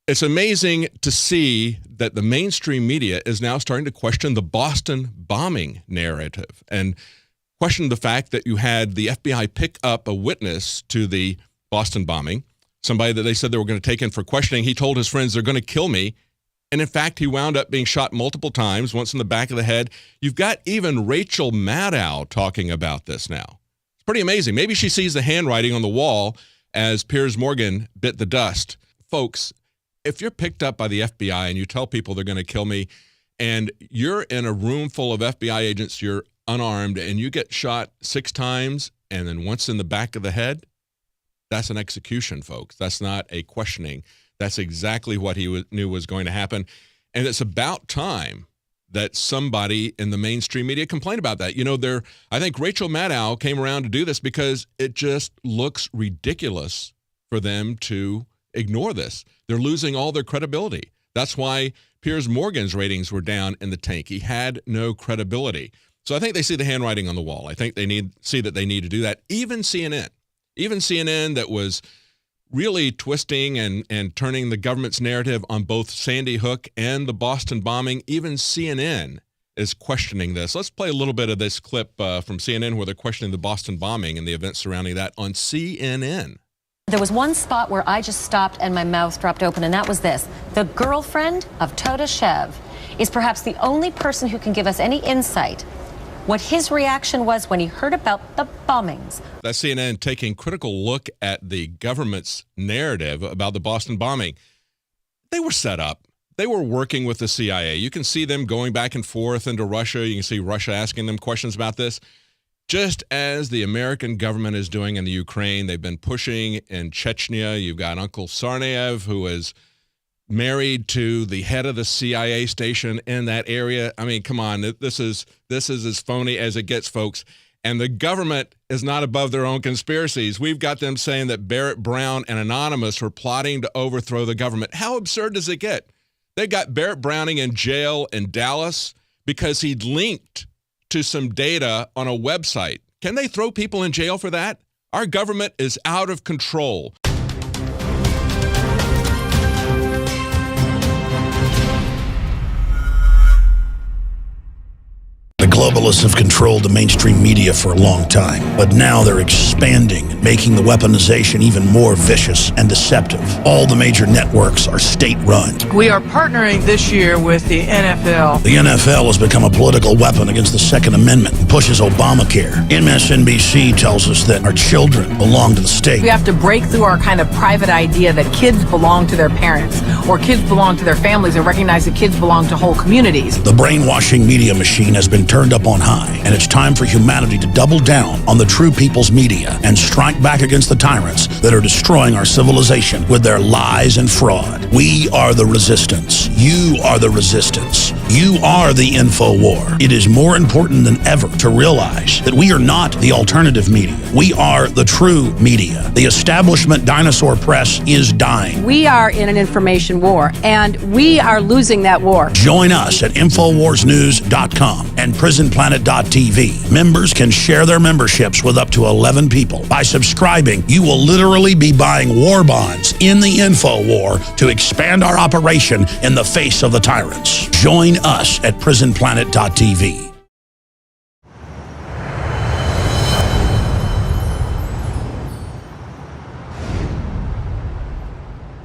It's amazing to see that the mainstream media is now starting to question the Boston bombing narrative and question the fact that you had the FBI pick up a witness to the Boston bombing, somebody that they said they were going to take in for questioning. He told his friends, they're going to kill me. And in fact, he wound up being shot multiple times, once in the back of the head. You've got even Rachel Maddow talking about this now. It's pretty amazing. Maybe she sees the handwriting on the wall as Piers Morgan bit the dust. Folks, if you're picked up by the FBI and you tell people they're going to kill me, and you're in a room full of FBI agents, you're unarmed, and you get shot 6 times and then once in the back of the head, that's an execution, folks. That's not a questioning. That's exactly what he knew was going to happen. And it's about time that somebody in the mainstream media complained about that. You know, I think Rachel Maddow came around to do this because it just looks ridiculous for them to ignore this. They're losing all their credibility. That's why Piers Morgan's ratings were down in the tank. He had no credibility. So I think they see the handwriting on the wall. I think they see that they need to do that. Even CNN that was really twisting and turning the government's narrative on both Sandy Hook and the Boston bombing, even CNN is questioning this. Let's play a little bit of this clip from CNN where they're questioning the Boston bombing and the events surrounding that on CNN. There was one spot where I just stopped and my mouth dropped open, and that was this. The girlfriend of Todashev is perhaps the only person who can give us any insight what his reaction was when he heard about the bombings. That's CNN taking a critical look at the government's narrative about the Boston bombing. They were set up. They were working with the CIA. You can see them going back and forth into Russia. You can see Russia asking them questions about this. Just as the American government is doing in the Ukraine, they've been pushing in Chechnya. You've got Uncle Tsarnaev, who is married to the head of the CIA station in that area. I mean, come on, this is as phony as it gets, folks. And the government is not above their own conspiracies. We've got them saying that Barrett Brown and Anonymous were plotting to overthrow the government. How absurd does it get? They got Barrett Browning in jail in Dallas because he'd linked to some data on a website. Can they throw people in jail for that? Our government is out of control. The globalists have controlled the mainstream media for a long time, but now they're expanding, making the weaponization even more vicious and deceptive. All the major networks are state-run. We are partnering this year with the NFL. The NFL has become a political weapon against the Second Amendment and pushes Obamacare. MSNBC tells us that our children belong to the state. We have to break through our kind of private idea that kids belong to their parents or kids belong to their families and recognize that kids belong to whole communities. The brainwashing media machine has been turned up on high, and it's time for humanity to double down on the true people's media and strike back against the tyrants that are destroying our civilization with their lies and fraud. We are the resistance. You are the resistance. You are the info war. It is more important than ever to realize that we are not the alternative media. We are the true media. The establishment dinosaur press is dying. We are in an information war, and we are losing that war. Join us at InfoWarsNews.com and PrisonPlanet.tv. Members can share their memberships with up to 11 people. By subscribing, you will literally be buying war bonds in the info war to expand our operation in the face of the tyrants. Join us at PrisonPlanet.tv.